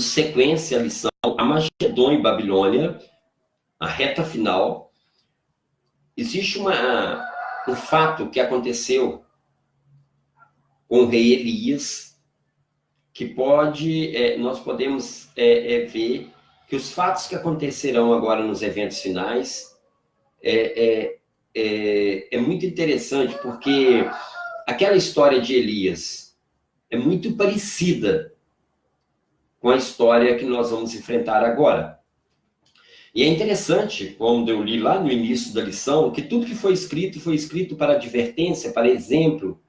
sequência a lição Armagedon e Babilônia, a reta final. Existe um fato que aconteceu com o rei Elias, que nós podemos ver que os fatos que acontecerão agora nos eventos finais é muito interessante, porque aquela história de Elias é muito parecida com a história que nós vamos enfrentar agora. E é interessante, como eu li lá no início da lição, que tudo que foi escrito para advertência, para exemplo,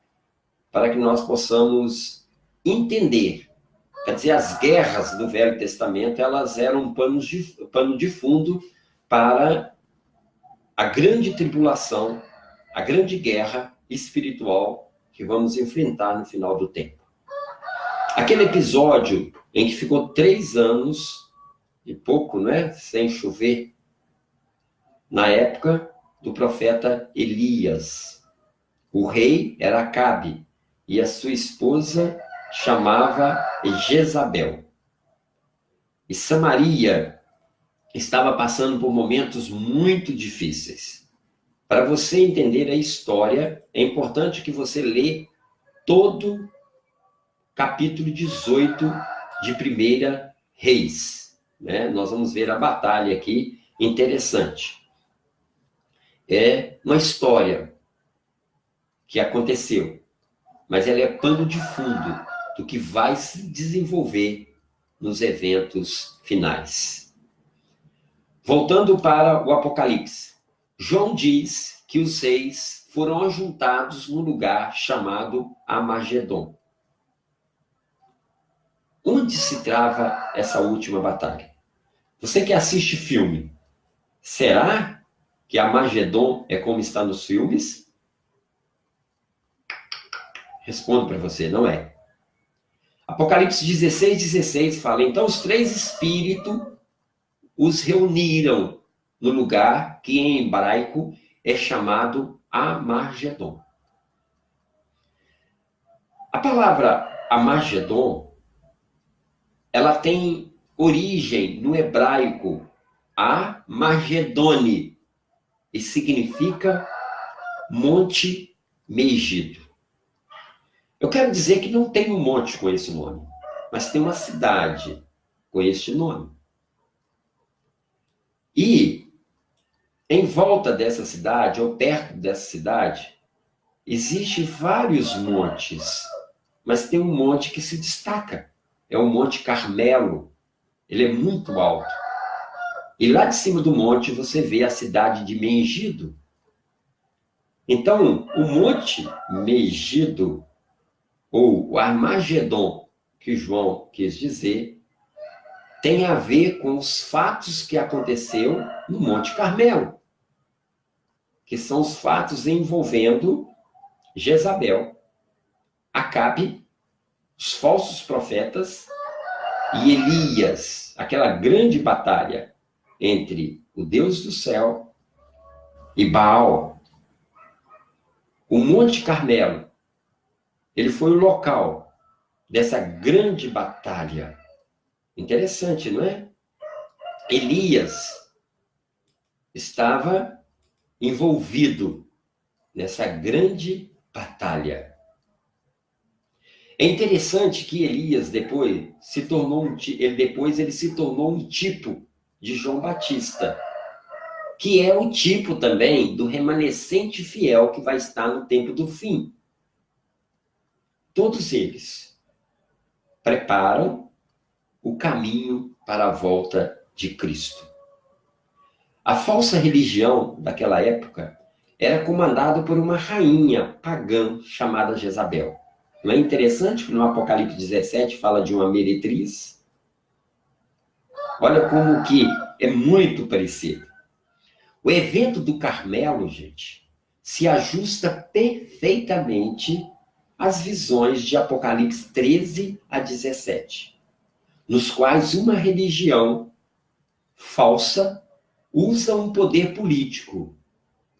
para que nós possamos entender. Quer dizer, as guerras do Velho Testamento, elas eram pano de fundo para a grande tribulação, a grande guerra espiritual que vamos enfrentar no final do tempo. Aquele episódio em que ficou 3 anos e pouco, né, sem chover, na época do profeta Elias. O rei era Acabe e a sua esposa chamava Jezabel. E Samaria estava passando por momentos muito difíceis. Para você entender a história, é importante que você lê todo capítulo 18 de 1 Reis. Né? Nós vamos ver a batalha aqui, interessante. É uma história que aconteceu, mas ela é pano de fundo do que vai se desenvolver nos eventos finais. Voltando para o Apocalipse, João diz que os reis foram ajuntados no lugar chamado Armagedon. Onde se trava essa última batalha? Você que assiste filme, será que Armagedon é como está nos filmes? Respondo para você, não é. Apocalipse 16:16 fala, então os 3 espíritos os reuniram no lugar que em hebraico é chamado Armagedon. A palavra Armagedon, ela tem origem no hebraico Armagedone e significa Monte Megido. Eu quero dizer que não tem um monte com esse nome, mas tem uma cidade com este nome. E em volta dessa cidade, ou perto dessa cidade, existem vários montes, mas tem um monte que se destaca. É o Monte Carmelo. Ele é muito alto. E lá de cima do monte você vê a cidade de Megido. Então, o Monte Megido, ou o Armagedon, que João quis dizer, tem a ver com os fatos que aconteceu no Monte Carmelo, que são os fatos envolvendo Jezabel, Acabe, os falsos profetas e Elias, aquela grande batalha entre o Deus do céu e Baal. O Monte Carmelo, ele foi o local dessa grande batalha. Interessante, não é? Elias estava envolvido nessa grande batalha. É interessante que Elias depois se tornou um tipo de João Batista, que é o tipo também do remanescente fiel que vai estar no tempo do fim. Todos eles preparam o caminho para a volta de Cristo. A falsa religião daquela época era comandada por uma rainha pagã chamada Jezabel. Não é interessante que no Apocalipse 17 fala de uma meretriz? Olha como que é muito parecido. O evento do Carmelo, gente, se ajusta perfeitamente às visões de Apocalipse 13 a 17, nos quais uma religião falsa usa um poder político.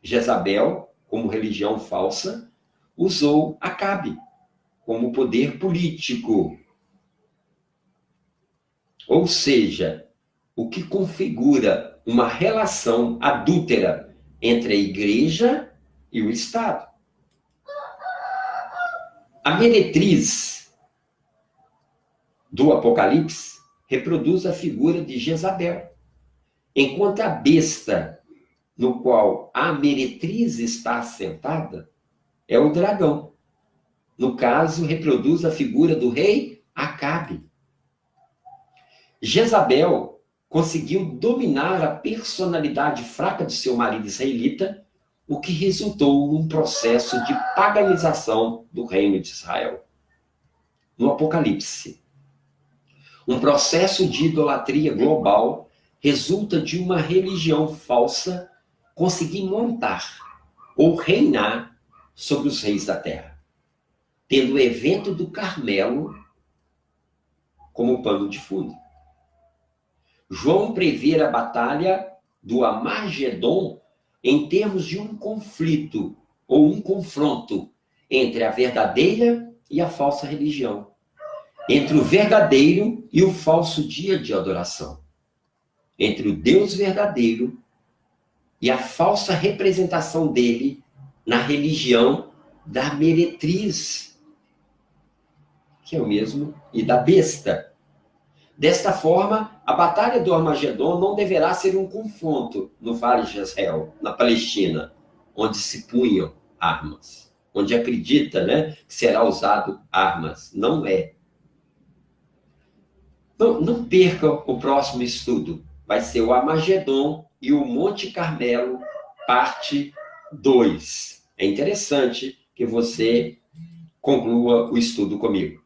Jezabel, como religião falsa, usou Acabe como poder político. Ou seja, o que configura uma relação adúltera entre a igreja e o Estado. A meretriz do Apocalipse reproduz a figura de Jezabel, enquanto a besta no qual a meretriz está assentada é o dragão. No caso, reproduz a figura do rei Acabe. Jezabel conseguiu dominar a personalidade fraca de seu marido israelita, o que resultou num processo de paganização do reino de Israel. No Apocalipse, um processo de idolatria global resulta de uma religião falsa conseguir montar ou reinar sobre os reis da terra, tendo o evento do Carmelo como pano de fundo. João prevê a batalha do Armagedon em termos de um conflito ou um confronto entre a verdadeira e a falsa religião, entre o verdadeiro e o falso dia de adoração, entre o Deus verdadeiro e a falsa representação dele na religião da meretriz, que é o mesmo, e da besta. Desta forma, a batalha do Armagedon não deverá ser um confronto no Vale de Jezreel, na Palestina, onde se punham armas, onde acredita, que será usado armas. Não é. Não perca o próximo estudo. Vai ser o Armagedon e o Monte Carmelo, parte 2. É interessante que você conclua o estudo comigo.